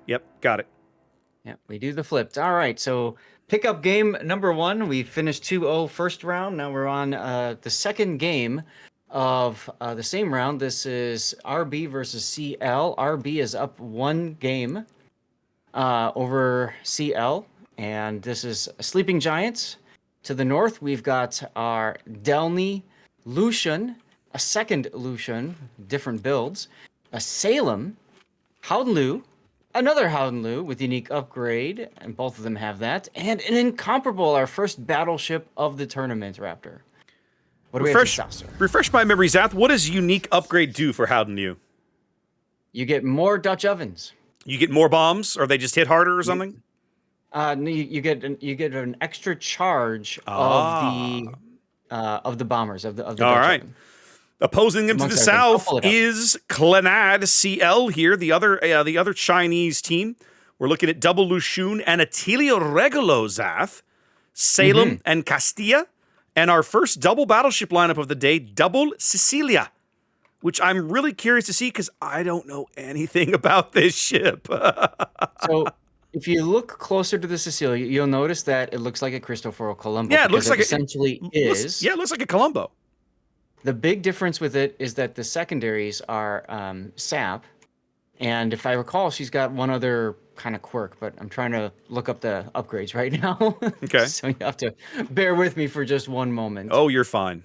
Yep, got it. Yeah, we do the flipped. All right, so pickup game number 1. We finished 2-0 first round. Now we're on the second game of the same round. This is RB versus CL. RB is up 1 game over CL, and this is Sleeping Giants. To the north, we've got our Delny Lucian, a second Lucian, different builds, a Salem, Howdenlu, another Howdenlu with unique upgrade, and both of them have that, and an Incomparable, our first battleship of the tournament, Raptor. What do we have to south, sir? Refresh my memory, Zath. What does unique upgrade do for Howden U? You get more Dutch ovens. You get more bombs, or they just hit harder or something? No, you get an extra charge of the bombers of the All Dutch right. oven. Opposing them to the south is Clanad CL here, the other Chinese team. We're looking at double Lushun and Attilio Regulo, Zath, Salem and Castilla, and our first double battleship lineup of the day, double Sicilia, which I'm really curious to see because I don't know anything about this ship. So if you look closer to the Sicilia, you'll notice that it looks like a Cristoforo Colombo. Yeah, it looks like essentially is. Yeah, it looks like a Colombo. The big difference with it is that the secondaries are sap, and if I recall, she's got one other kind of quirk, but I'm trying to look up the upgrades right now. Okay. So you have to bear with me for just one moment. Oh, you're fine.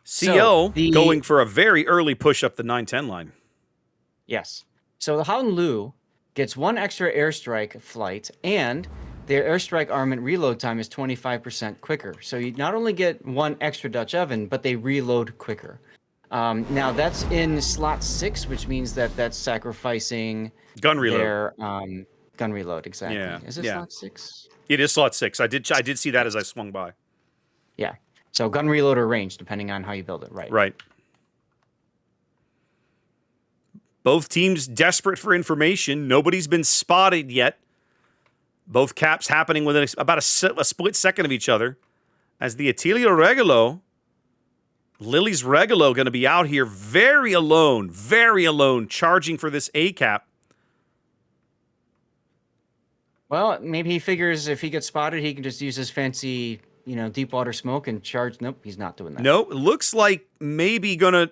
CL going for a very early push up the 910 line. Yes. So the Howden Lu gets 1 extra airstrike flight, and their airstrike armament reload time is 25% quicker. So you not only get 1 extra Dutch oven, but they reload quicker. Now that's in slot 6, which means that that's sacrificing gun reload. Their gun reload, exactly. Yeah. Is it slot 6? It is slot 6. I did see that as I swung by. Yeah. So gun reload or range, depending on how you build it, right? Right. Both teams desperate for information. Nobody's been spotted yet. Both caps happening within about a split second of each other. As the Attilio Regulo, Lily's Regulo, going to be out here very alone, charging for this A cap. Well, maybe he figures if he gets spotted, he can just use his fancy, deep water smoke and charge. Nope, he's not doing that. No, it looks like maybe going to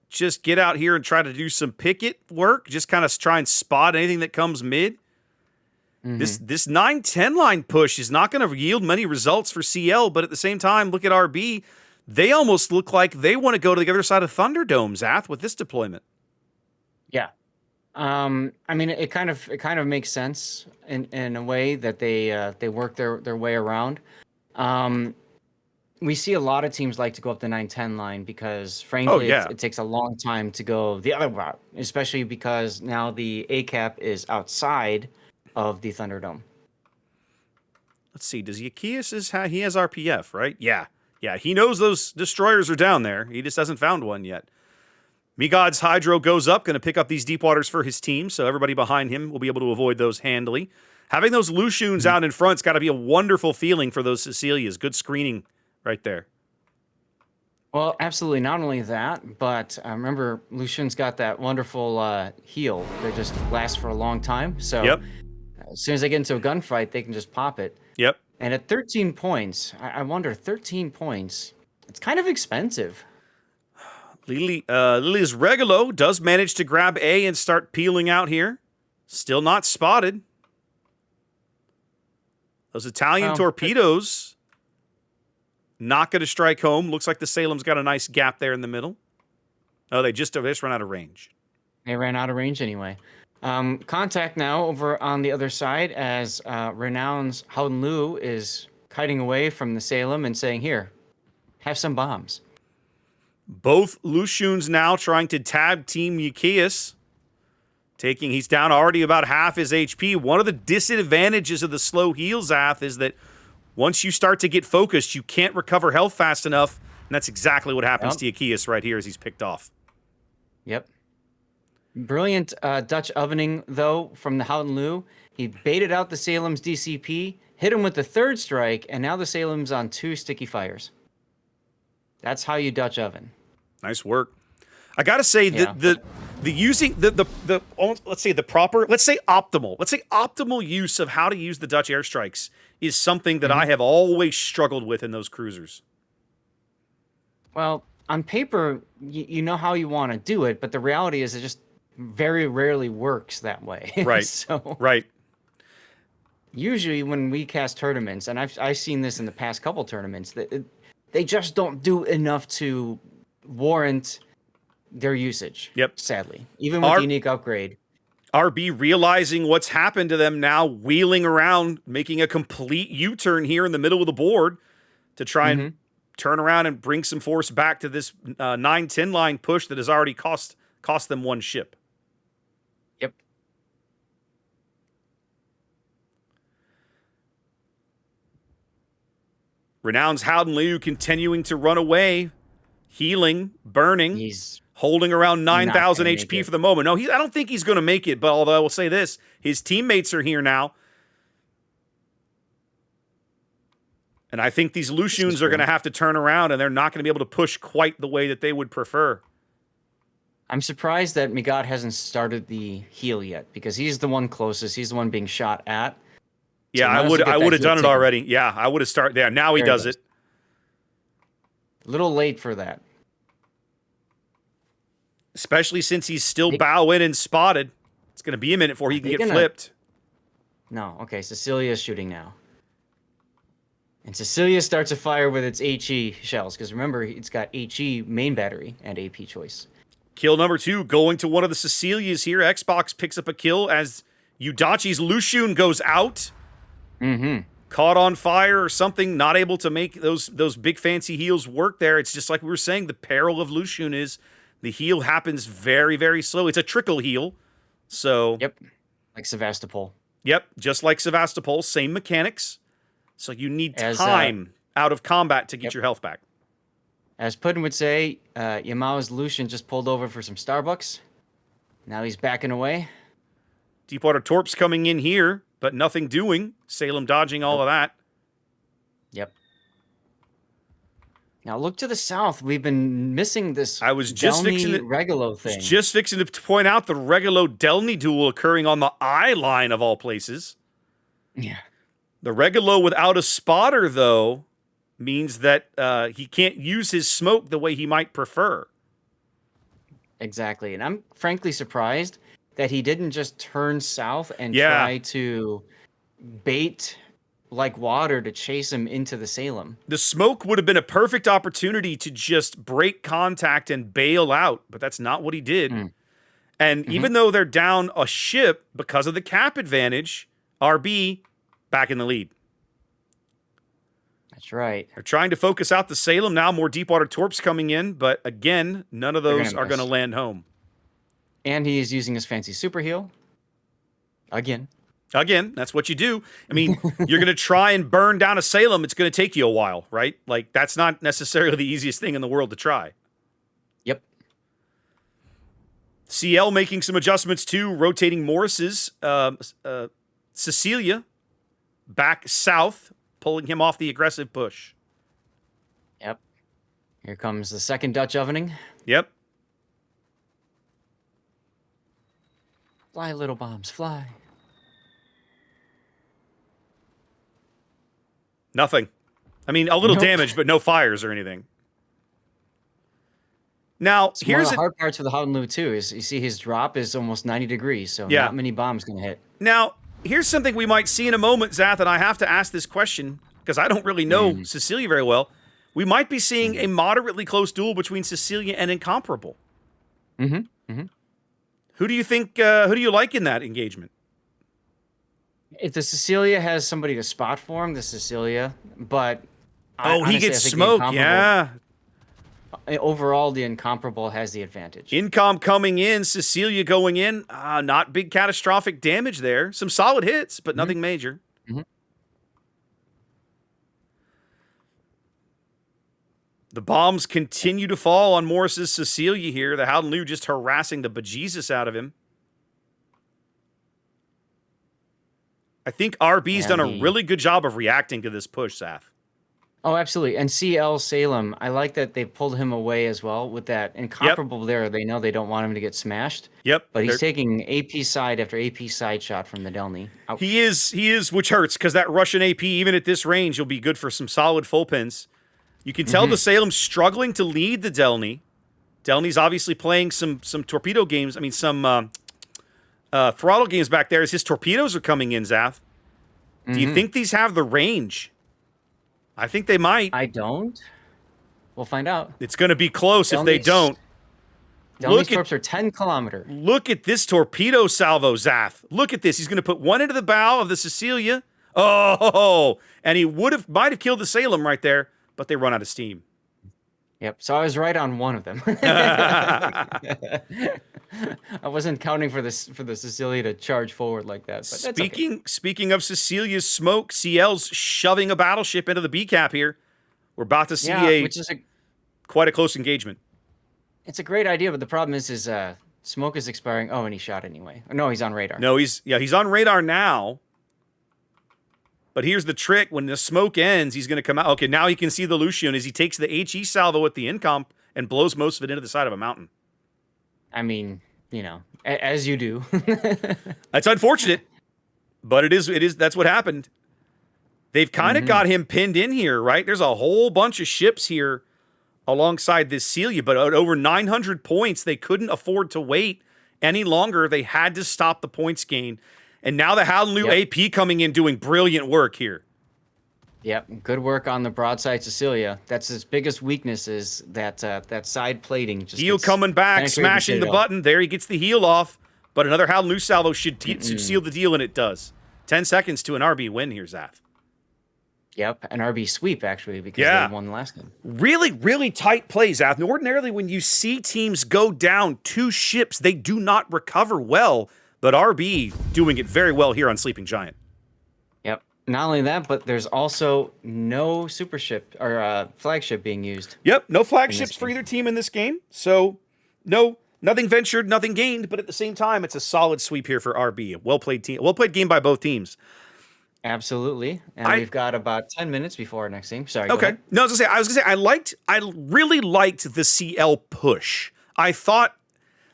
just get out here and try to do some picket work, just kind of try and spot anything that comes mid. This 9-10 line push is not going to yield many results for CL, but at the same time, look at RB. They almost look like they want to go to the other side of Thunderdome, Zath, with this deployment. Yeah. I mean, it kind of makes sense in a way that they work their way around. We see a lot of teams like to go up the 9-10 line because, frankly, it takes a long time to go the other route, especially because now the A cap is outside of the Thunderdome. Let's see. Does Yakias he has RPF, right? Yeah. He knows those destroyers are down there. He just hasn't found one yet. Migod's Hydro goes up, going to pick up these deep waters for his team, so everybody behind him will be able to avoid those handily. Having those Lushuns out in front's got to be a wonderful feeling for those Cecilias. Good screening right there. Well, absolutely. Not only that, but remember, Lucian's got that wonderful heal that just lasts for a long time. So as soon as they get into a gunfight, they can just pop it. Yep. And at 13 points, I wonder, 13 points, it's kind of expensive. Lily's Regulo does manage to grab A and start peeling out here. Still not spotted. Those Italian torpedoes not going to strike home. Looks like the Salem's got a nice gap there in the middle. Oh, they just ran out of range. They ran out of range anyway. Contact now over on the other side as Renown's Howden Lu is kiting away from the Salem and saying, here, have some bombs. Both Lushuns now trying to tag team Yakias. He's down already about half his HP. One of the disadvantages of the slow heal, Zath, is that once you start to get focused, you can't recover health fast enough. And that's exactly what happens to Yakias right here as he's picked off. Yep. Brilliant Dutch ovening, though, from the Howden Lu. He baited out the Salem's DCP, hit him with the 3rd strike, and now the Salem's on 2 sticky fires. That's how you Dutch oven. Nice work. I got to say, The using the let's say optimal use of how to use the Dutch airstrikes is something that I have always struggled with in those cruisers. Well, on paper, you know how you want to do it, but the reality is it just very rarely works that way. Right. So right. Usually when we cast tournaments, and I've seen this in the past couple tournaments, that they just don't do enough to warrant their usage. Yep. Sadly, even with the unique upgrade. RB realizing what's happened to them now, wheeling around, making a complete U-turn here in the middle of the board to try and turn around and bring some force back to this 9-10 line push that has already cost them one ship. Yep. Renown's Howden Liu continuing to run away, healing, burning. He's holding around 9,000 HP for the moment. No, I don't think he's going to make it, but although I will say this, his teammates are here now. And I think these Lushuns are going to have to turn around, and they're not going to be able to push quite the way that they would prefer. I'm surprised that Migat hasn't started the heal yet, because he's the one closest. He's the one being shot at. Yeah, I would have done it already. Yeah, I would have started there. Now he does it. A little late for that. Especially since he's still bow in and spotted. It's going to be a minute before he can get flipped. No, okay, Cecilia's shooting now. And Cecilia starts a fire with its HE shells, because remember, it's got HE main battery and AP choice. Kill number 2 going to one of the Cecilias here. Xbox picks up a kill as Udachi's Lushun goes out. Caught on fire or something, not able to make those big fancy heals work there. It's just like we were saying, the peril of Lushun is the heal happens very, very slow. It's a trickle heal. So yep, like Sevastopol. Yep, just like Sevastopol, same mechanics. So you need time out of combat to get your health back. As Puddin would say, Yamao's Lucian just pulled over for some Starbucks. Now he's backing away. Deepwater Torps coming in here, but nothing doing. Salem dodging all of that. Yep. Now look to the south. We've been missing this. I was just fixing Regulo thing. Just fixing to point out the Regulo Delny duel occurring on the eye line of all places. Yeah. The Regulo without a spotter, though, means that he can't use his smoke the way he might prefer. Exactly. And I'm frankly surprised that he didn't just turn south and try to bait like water to chase him into the Salem. The smoke would have been a perfect opportunity to just break contact and bail out, but that's not what he did. And even though they're down a ship because of the cap advantage, RB back in the lead. That's right. They're trying to focus out the Salem now. More Deepwater Torps coming in, but again, none of those are going to land home. And he is using his fancy super heal. Again, that's what you do. I mean, you're going to try and burn down a Salem. It's going to take you a while, right? Like, that's not necessarily the easiest thing in the world to try. Yep. CL making some adjustments too, rotating Morris's Cecilia back south, pulling him off the aggressive push. Yep. Here comes the second Dutch ovening. Yep. Fly, little bombs, fly. Nothing. I mean, a little damage, but no fires or anything. Now, here's one of the hard parts for the Howden Lu too. Is you see his drop is almost 90 degrees, so not many bombs gonna hit. Now, here's something we might see in a moment, Zath, and I have to ask this question because I don't really know Cecilia very well. We might be seeing a moderately close duel between Cecilia and Incomparable. Who do you think? Who do you like in that engagement? If the Cecilia has somebody to spot for him, the Cecilia, but he gets smoked. Yeah. Overall, the Incomparable has the advantage. Incom coming in, Cecilia going in. Not big catastrophic damage there. Some solid hits, but nothing major. The bombs continue to fall on Morris's Cecilia here. The Howden Liu just harassing the bejesus out of him. I think RB's done a really good job of reacting to this push, Saf. Oh, absolutely. And CL Salem, I like that they pulled him away as well with that Yep. incomparable there. They know they don't want him to get smashed, Yep. but he's taking AP side after AP side shot from the Delny. He Ouch. is, which hurts because that Russian AP, even at this range, will be good for some solid full pins. You can tell the Salem's struggling to lead the Delny. Delny's obviously playing some torpedo games. I mean, some throttle games back there as his torpedoes are coming in, Zath. Do you think these have the range? I think they might. I don't. We'll find out. It's going to be close if they don't. Delny's torps are 10 kilometer. Look at this torpedo salvo, Zath. Look at this. He's going to put one into the bow of the Cecilia. Oh, and he might have killed the Salem right there, but they run out of steam. Yep. So I was right on one of them. I wasn't counting for the Cecilia to charge forward like that. But Speaking of Cecilia's smoke, CL's shoving a battleship into the B cap here. We're about to see quite a close engagement. It's a great idea, but the problem is smoke is expiring. Oh, and he shot anyway. No, he's on radar. No, he's on radar now. But here's the trick. When the smoke ends, he's going to come out. Okay, now you can see the Lucian as he takes the HE salvo at the incomp and blows most of it into the side of a mountain. I mean, you know, as you do. That's unfortunate, but it is. That's what happened. They've kind of got him pinned in here, right? There's a whole bunch of ships here alongside this Celia, but at over 900 points, they couldn't afford to wait any longer. They had to stop the points gain. And now the Howdenlu AP coming in doing brilliant work here. Yep, good work on the broadside Cecilia. That's his biggest weakness is that side plating. Just heel coming back, smashing the button. There he gets the heel off. But another Howdenlu salvo should seal the deal, and it does. 10 seconds to an RB win here, Zath. Yep, an RB sweep, actually, because they won the last game. Really, really tight play, Zath. And ordinarily, when you see teams go down 2 ships, they do not recover well. But RB doing it very well here on Sleeping Giant. Yep. Not only that, but there's also no super ship or flagship being used. Yep, no flagships for either team in this game. So, nothing ventured, nothing gained. But at the same time, it's a solid sweep here for RB. A well-played game by both teams. Absolutely. And we've got about 10 minutes before our next game. Sorry. Okay. No, I was gonna say I really liked the CL push. I thought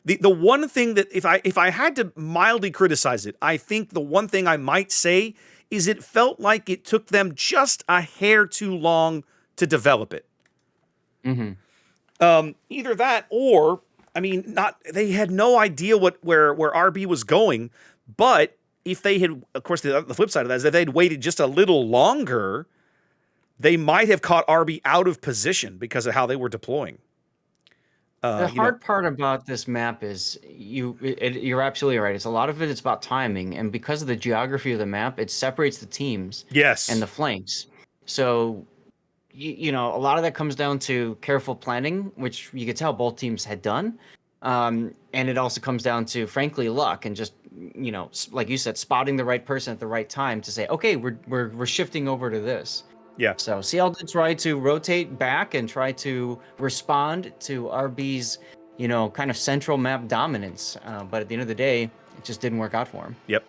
the one thing that if I had to mildly criticize it, I think the one thing I might say is it felt like it took them just a hair too long to develop it. Either that or, I mean, they had no idea where RB was going, but if they had, of course, the flip side of that is if they'd waited just a little longer, they might have caught RB out of position because of how they were deploying. The hard part about this map is you're absolutely right. It's a lot of it's about timing, and because of the geography of the map, it separates the teams. Yes. And the flanks. So, a lot of that comes down to careful planning, which you could tell both teams had done. And it also comes down to, frankly, luck and just, like you said, spotting the right person at the right time to say, okay, we're shifting over to this. Yeah. So CL did try to rotate back and try to respond to RB's, kind of central map dominance. But at the end of the day, it just didn't work out for him. Yep.